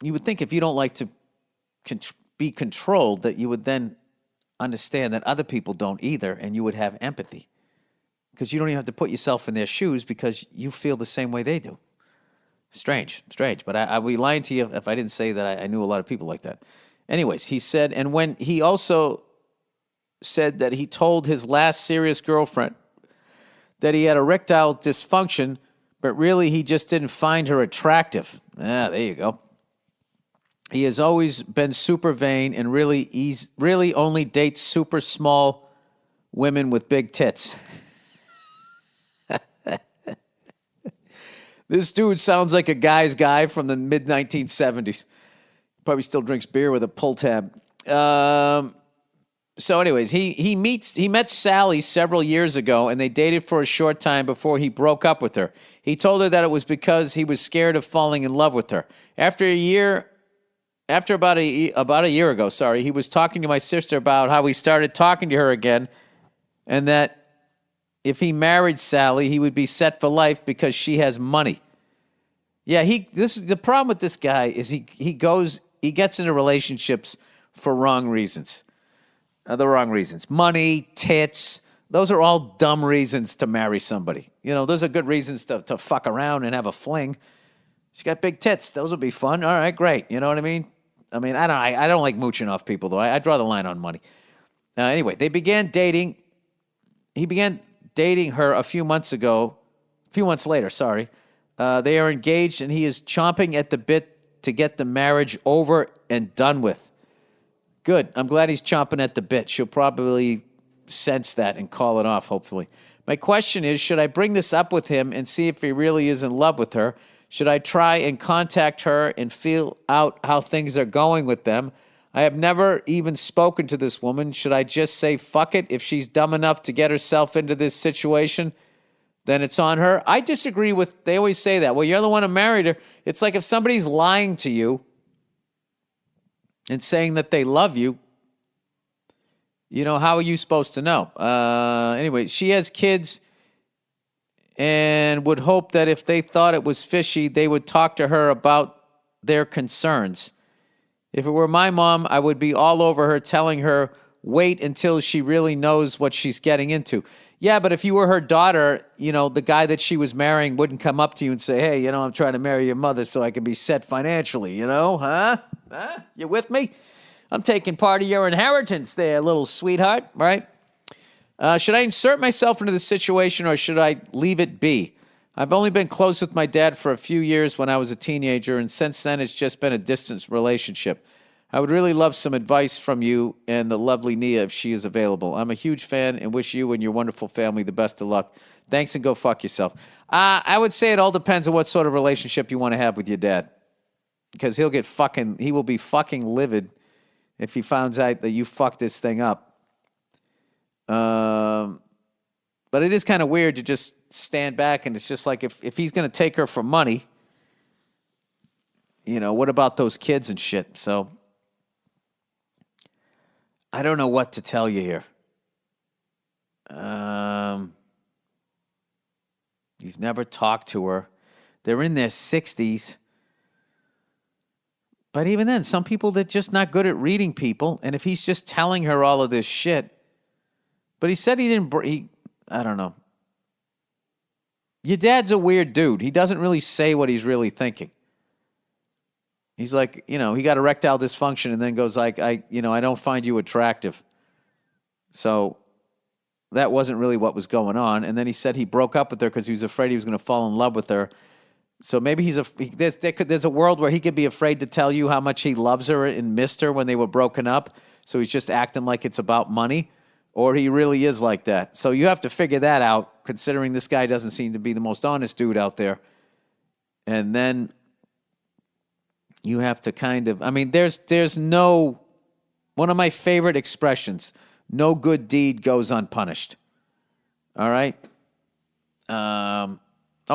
would think if you don't like to be controlled that you would then understand that other people don't either, and you would have empathy. Because you don't even have to put yourself in their shoes because you feel the same way they do. Strange. But I would be lying to you if I didn't say that I knew a lot of people like that. Anyways, he said, and when he also said that he told his last serious girlfriend that he had erectile dysfunction, but really he just didn't find her attractive. There you go. He has always been super vain and really only dates super small women with big tits. This dude sounds like a guy's guy from the mid-1970s. Probably still drinks beer with a pull tab. So anyways, he met Sally several years ago, and they dated for a short time before he broke up with her. He told her that it was because he was scared of falling in love with her. After about a year ago, he was talking to my sister about how he started talking to her again, and that if he married Sally, he would be set for life because she has money. Yeah, the problem with this guy is he gets into relationships for wrong reasons. The wrong reasons. Money, tits, those are all dumb reasons to marry somebody. You know, those are good reasons to fuck around and have a fling. She's got big tits. Those would be fun. All right, great. You know what I mean? I don't like mooching off people, though. I draw the line on money. Anyway, they began dating. He began dating her a few months later. They are engaged, and he is chomping at the bit to get the marriage over and done with. Good. I'm glad he's chomping at the bit. She'll probably sense that and call it off, hopefully. My question is, should I bring this up with him and see if he really is in love with her? Should I try and contact her and feel out how things are going with them? I have never even spoken to this woman. Should I just say fuck it? If she's dumb enough to get herself into this situation, then it's on her. I disagree with, they always say that. Well, you're the one who married her. It's like if somebody's lying to you and saying that they love you, how are you supposed to know? Anyway, she has kids and would hope that if they thought it was fishy, they would talk to her about their concerns. If it were my mom, I would be all over her telling her, wait until she really knows what she's getting into. Yeah, but if you were her daughter, the guy that she was marrying wouldn't come up to you and say, hey, I'm trying to marry your mother so I can be set financially, huh? You with me? I'm taking part of your inheritance there, little sweetheart, right? Should I insert myself into the situation or should I leave it be? I've only been close with my dad for a few years when I was a teenager, and since then it's just been a distant relationship. I would really love some advice from you and the lovely Nia if she is available. I'm a huge fan and wish you and your wonderful family the best of luck. Thanks and go fuck yourself. I would say it all depends on what sort of relationship you want to have with your dad. Because he will be fucking livid if he finds out that you fucked this thing up. But it is kind of weird to just stand back and it's just like if he's going to take her for money, what about those kids and shit? So I don't know what to tell you here. You've never talked to her. They're in their 60s. But even then, some people, they're just not good at reading people. And if he's just telling her all of this shit. But he said I don't know. Your dad's a weird dude. He doesn't really say what he's really thinking. He's like, he got erectile dysfunction and then goes like, I don't find you attractive. So that wasn't really what was going on. And then he said he broke up with her because he was afraid he was going to fall in love with her. So maybe there's a world where he could be afraid to tell you how much he loves her and missed her when they were broken up. So he's just acting like it's about money, or he really is like that. So you have to figure that out, considering this guy doesn't seem to be the most honest dude out there. And then you have to there's no, one of my favorite expressions, no good deed goes unpunished. All right?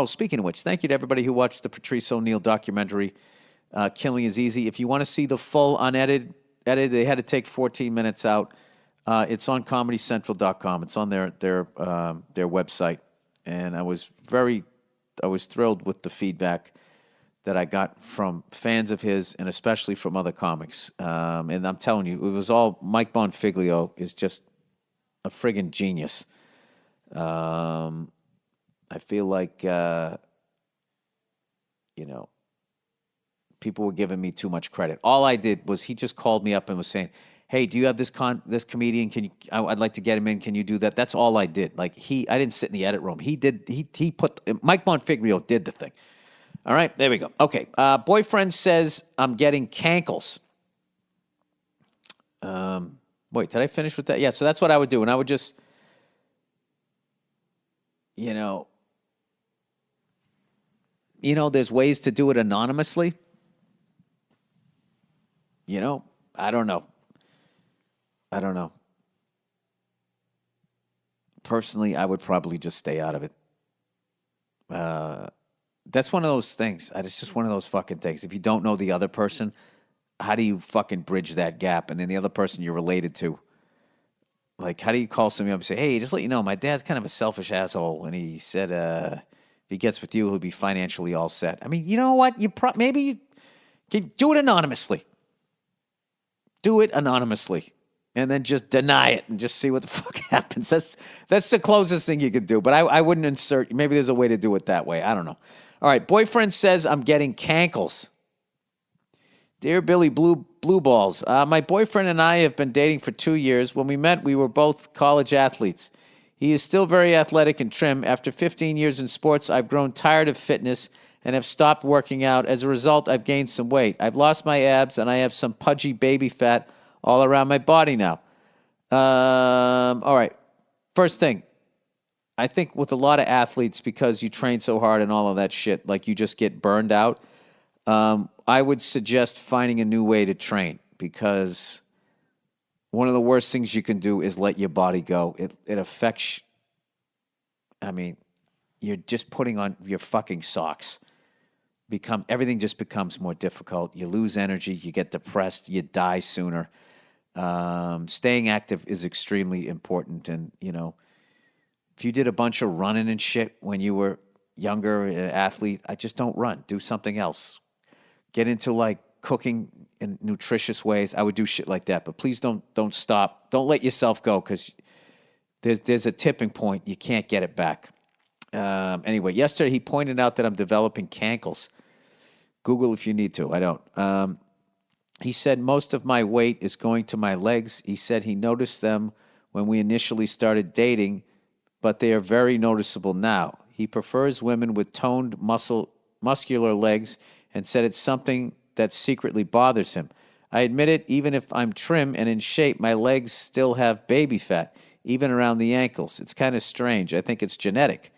Speaking of which, thank you to everybody who watched the Patrice O'Neal documentary, Killing is Easy. If you want to see the full unedited, they had to take 14 minutes out. It's on ComedyCentral.com. It's on their website. And I was thrilled with the feedback that I got from fans of his and especially from other comics. And I'm telling you, it was all, Mike Bonfiglio is just a friggin' genius. I feel like, people were giving me too much credit. All I did was he just called me up and was saying, hey, do you have this comedian? I'd like to get him in. Can you do that? That's all I did. Like I didn't sit in the edit room. Mike Bonfiglio did the thing. All right, there we go. Okay. Boyfriend says I'm getting cankles. Wait, did I finish with that? Yeah, so that's what I would do. And I would just, there's ways to do it anonymously. I don't know. Personally, I would probably just stay out of it. That's one of those things. It's just one of those fucking things. If you don't know the other person, how do you fucking bridge that gap? And then the other person you're related to, like, how do you call somebody up and say, hey, just let you know, my dad's kind of a selfish asshole, and he said if he gets with you, he'll be financially all set. I mean, you know what? Maybe you can do it anonymously. Do it anonymously. And then just deny it and just see what the fuck happens. That's the closest thing you could do. But I wouldn't insert. Maybe there's a way to do it that way. I don't know. All right. Boyfriend says I'm getting cankles. Dear Billy Blue Balls, my boyfriend and I have been dating for 2 years. When we met, we were both college athletes. He is still very athletic and trim. After 15 years in sports, I've grown tired of fitness and have stopped working out. As a result, I've gained some weight. I've lost my abs, and I have some pudgy baby fat all around my body now. All right. First thing, I think with a lot of athletes, because you train so hard and all of that shit, like you just get burned out, I would suggest finding a new way to train. because one of the worst things you can do is let your body go. It affects, I mean, you're just putting on your fucking socks. Everything just becomes more difficult. You lose energy, you get depressed, you die sooner. Staying active is extremely important. And, if you did a bunch of running and shit when you were younger, an athlete, I just don't run. Do something else. Get into like cooking in nutritious ways. I would do shit like that. But please don't stop. Don't let yourself go, because there's a tipping point. You can't get it back. Anyway, yesterday he pointed out that I'm developing cankles. Google if you need to. I don't. He said most of my weight is going to my legs. He said he noticed them when we initially started dating, but they are very noticeable now. He prefers women with toned muscular legs, and said it's something that secretly bothers him. I admit it, even if I'm trim and in shape, my legs still have baby fat, even around the ankles. It's kind of strange. I think it's genetic.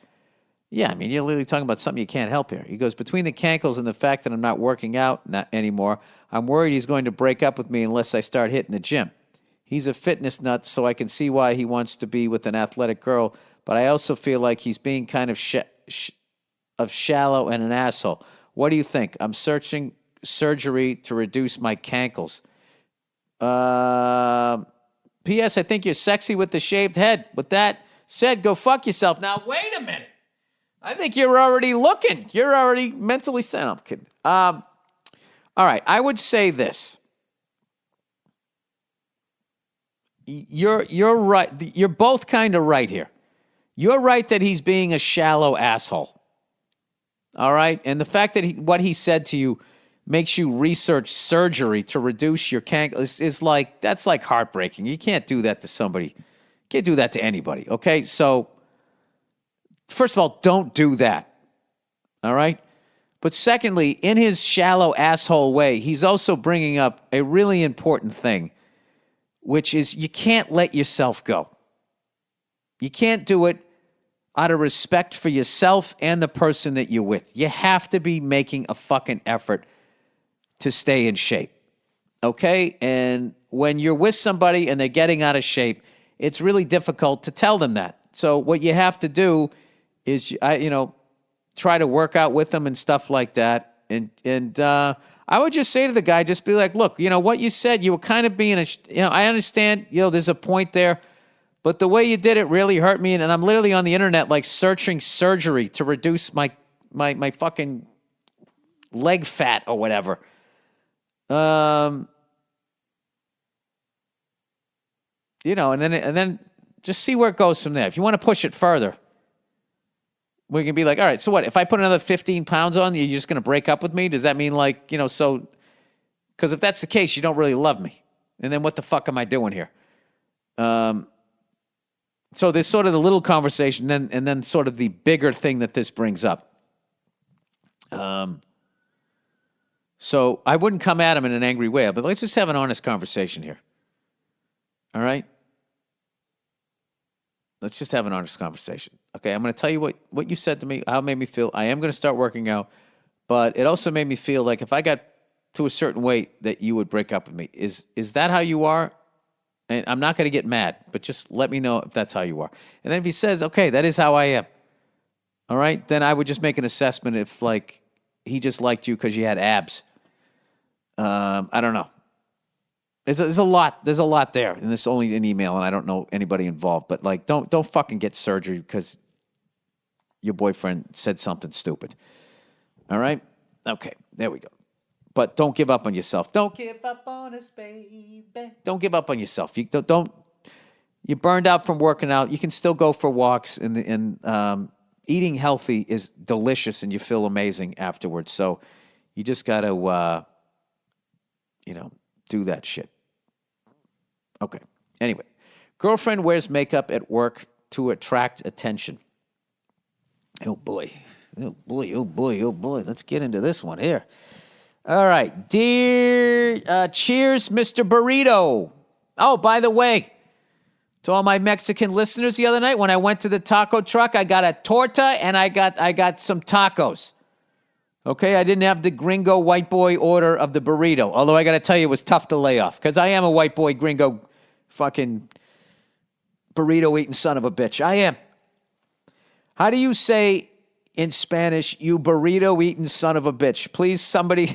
Yeah, I mean, you're literally talking about something you can't help here. He goes, between the cankles and the fact that I'm not working out anymore, I'm worried he's going to break up with me unless I start hitting the gym. He's a fitness nut, so I can see why he wants to be with an athletic girl, but I also feel like he's being kind of shallow and an asshole. What do you think? I'm searching surgery to reduce my cankles. P.S. I think you're sexy with the shaved head. With that said, go fuck yourself. Now, wait a minute. I think you're already looking. You're already mentally set up, kid. All right. I would say this. You're right. You're both kind of right here. You're right that he's being a shallow asshole. All right? And the fact that what he said to you makes you research surgery to reduce your cankles is like, that's like heartbreaking. You can't do that to somebody. You can't do that to anybody, okay? So, first of all, don't do that, all right? But secondly, in his shallow asshole way, he's also bringing up a really important thing, which is you can't let yourself go. You can't do it out of respect for yourself and the person that you're with. You have to be making a fucking effort to stay in shape, okay? And when you're with somebody and they're getting out of shape, it's really difficult to tell them that. So what you have to do is, try to work out with them and stuff like that. And I would just say to the guy, just be like, look, what you said, you were kind of being I understand, there's a point there, but the way you did it really hurt me. And I'm literally on the internet, like searching surgery to reduce my fucking leg fat or whatever. And then just see where it goes from there. If you want to push it further, we can be like, all right, so what? If I put another 15 pounds on, you're just going to break up with me? Does that mean because if that's the case, you don't really love me. And then what the fuck am I doing here? So there's sort of the little conversation and then sort of the bigger thing that this brings up. So I wouldn't come at him in an angry way, but let's just have an honest conversation here. All right? Let's just have an honest conversation. Okay, I'm going to tell you what you said to me, how it made me feel. I am going to start working out, but it also made me feel like if I got to a certain weight that you would break up with me. Is that how you are? And I'm not going to get mad, but just let me know if that's how you are. And then if he says, okay, that is how I am, all right, then I would just make an assessment if, he just liked you because you had abs. I don't know. There's a lot there, and this is only an email, and I don't know anybody involved. But don't fucking get surgery because your boyfriend said something stupid. All right, okay, there we go. But don't give up on yourself. Don't give up on us, baby. Don't give up on yourself. You don't. You're burned out from working out. You can still go for walks, and eating healthy is delicious, and you feel amazing afterwards. So you just got to, do that shit. Okay. Anyway, girlfriend wears makeup at work to attract attention. Oh boy. Oh boy. Oh boy. Oh boy. Let's get into this one here. All right. Dear, cheers, Mr. Burrito. Oh, by the way, to all my Mexican listeners the other night, when I went to the taco truck, I got a torta and I got some tacos. Okay, I didn't have the gringo white boy order of the burrito, although I got to tell you, it was tough to lay off because I am a white boy gringo fucking burrito eating son of a bitch. I am. How do you say in Spanish, you burrito eating son of a bitch? Please, somebody.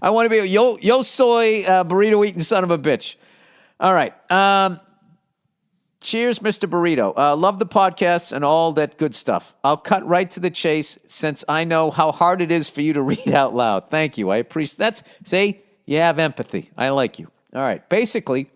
I want to be yo soy burrito eating son of a bitch. All right. Cheers, Mr. Burrito. Love the podcast and all that good stuff. I'll cut right to the chase since I know how hard it is for you to read out loud. Thank you. I appreciate that. See, you have empathy. I like you. All right. Basically,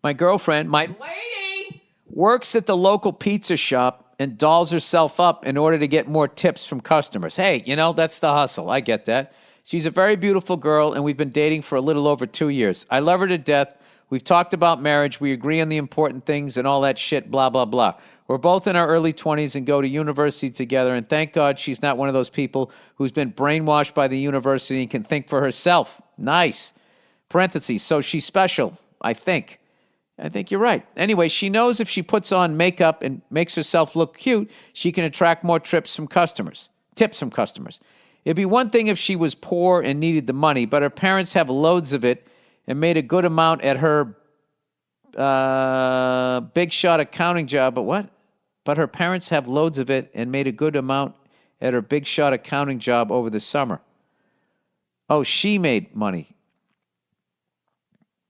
my girlfriend, my lady, works at the local pizza shop and dolls herself up in order to get more tips from customers. Hey, that's the hustle. I get that. She's a very beautiful girl, and we've been dating for a little over 2 years. I love her to death. We've talked about marriage. We agree on the important things and all that shit, blah, blah, blah. We're both in our early 20s and go to university together, and thank God she's not one of those people who's been brainwashed by the university and can think for herself. Nice. Parentheses, so she's special, I think. I think you're right. Anyway, she knows if she puts on makeup and makes herself look cute, she can attract more tips from customers. It'd be one thing if she was poor and needed the money, but her parents have loads of it and made a good amount at her big shot accounting job. But what? But her parents have loads of it and made a good amount at her big shot accounting job over the summer. Oh, she made money.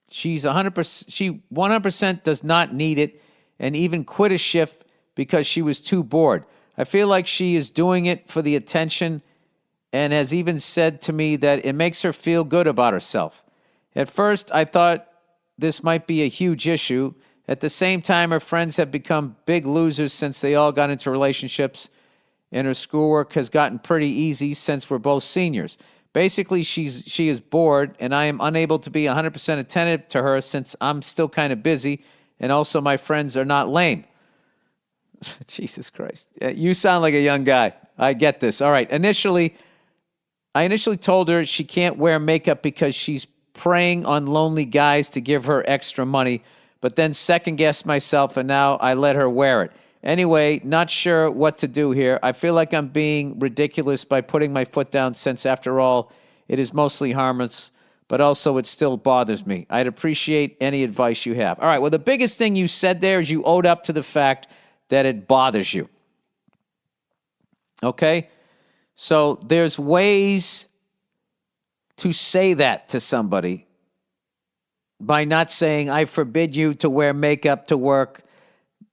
She's 100%. She 100% does not need it, and even quit a shift because she was too bored. I feel like she is doing it for the attention, and has even said to me that it makes her feel good about herself. At first, I thought this might be a huge issue. At the same time, her friends have become big losers since they all got into relationships, and her schoolwork has gotten pretty easy since we're both seniors. Basically, she is bored, and I am unable to be 100% attentive to her since I'm still kind of busy, and also my friends are not lame. Jesus Christ. You sound like a young guy. I get this. All right. I initially told her she can't wear makeup because she's preying on lonely guys to give her extra money, but then second-guessed myself, and now I let her wear it. Anyway, not sure what to do here. I feel like I'm being ridiculous by putting my foot down since, after all, it is mostly harmless, but also it still bothers me. I'd appreciate any advice you have. All right, well, the biggest thing you said there is you owed up to the fact that it bothers you. Okay? So there's ways to say that to somebody by not saying, I forbid you to wear makeup to work,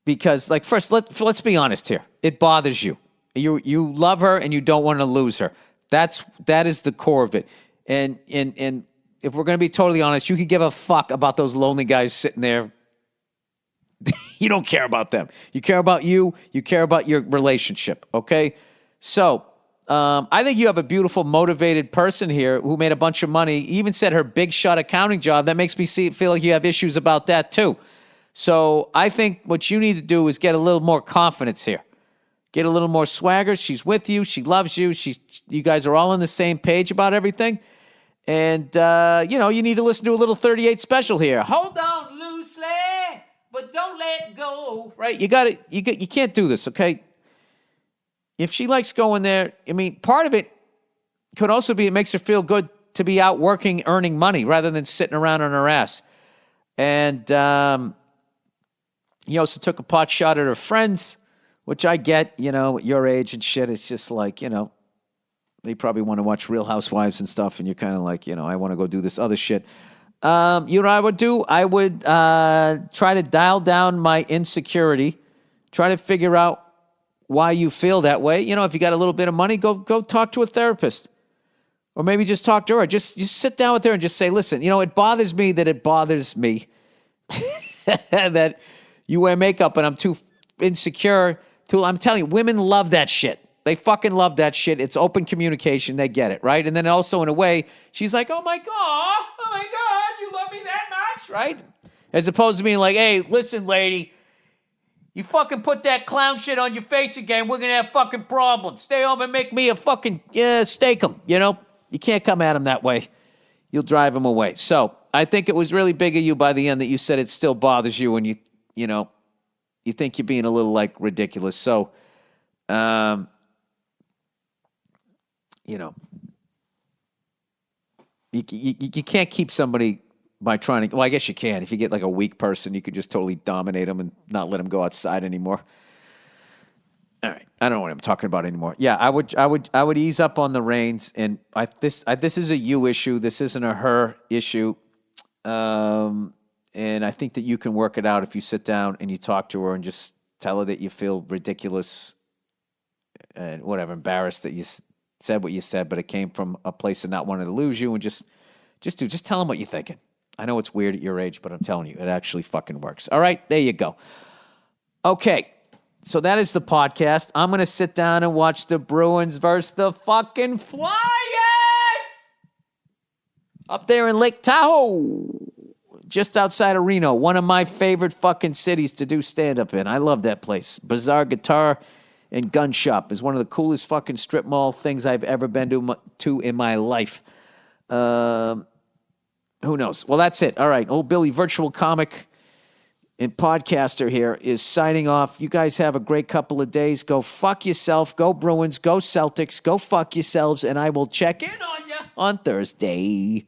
because, like, first, let's be honest here. It bothers you. You love her and you don't want to lose her. That is the core of it. And if we're going to be totally honest, you could give a fuck about those lonely guys sitting there. You don't care about them. You care about you. You care about your relationship, okay? So I think you have a beautiful, motivated person here who made a bunch of money. He even said her big shot accounting job. That makes me feel like you have issues about that too. So I think what you need to do is get a little more confidence here. Get a little more swagger. She's with you. She loves you. You guys are all on the same page about everything. And, you need to listen to a little 38 special here. Hold on loosely, but don't let go. Right? You can't do this, okay? If she likes going there, I mean, part of it could also be it makes her feel good to be out working, earning money rather than sitting around on her ass. And he also took a pot shot at her friends, which I get, at your age and shit. It's just like, they probably want to watch Real Housewives and stuff, and you're kind of like, I want to go do this other shit. You know what I would do? I would try to dial down my insecurity, try to figure out why you feel that way. If you got a little bit of money, go talk to a therapist. Or maybe just talk to her. Just sit down with her and just say, listen, it bothers me that it bothers me that you wear makeup and I'm too insecure. I'm telling you, women love that shit. They fucking love that shit. It's open communication. They get it, right? And then also, in a way, she's like, oh my God, you love me that much, right? As opposed to being like, hey, listen, lady, you fucking put that clown shit on your face again, we're going to have fucking problems. Stay home and make me a fucking steak 'em, You can't come at him that way. You'll drive him away. So I think it was really big of you by the end that you said it still bothers you and you think you're being a little, like, ridiculous. So you know, you can't keep somebody by trying to, well, I guess you can. If you get like a weak person, you could just totally dominate them and not let them go outside anymore. All right. I don't know what I'm talking about anymore. Yeah, I would ease up on the reins, and this is a you issue. This isn't a her issue. And I think that you can work it out if you sit down and you talk to her and just tell her that you feel ridiculous and whatever, embarrassed that you said what you said, but it came from a place of not wanting to lose you, and just tell them what you're thinking. I know it's weird at your age, but I'm telling you, it actually fucking works. All right, there you go. Okay. So that is the podcast. I'm going to sit down and watch the Bruins versus the fucking Flyers up there in Lake Tahoe, just outside of Reno. One of my favorite fucking cities to do stand-up in. I love that place. Bizarre Guitar and Gun Shop is one of the coolest fucking strip mall things I've ever been to in my life. Who knows? Well, that's it. All right. Old Billy, virtual comic and podcaster here, is signing off. You guys have a great couple of days. Go fuck yourself. Go Bruins. Go Celtics. Go fuck yourselves. And I will check in on you on Thursday.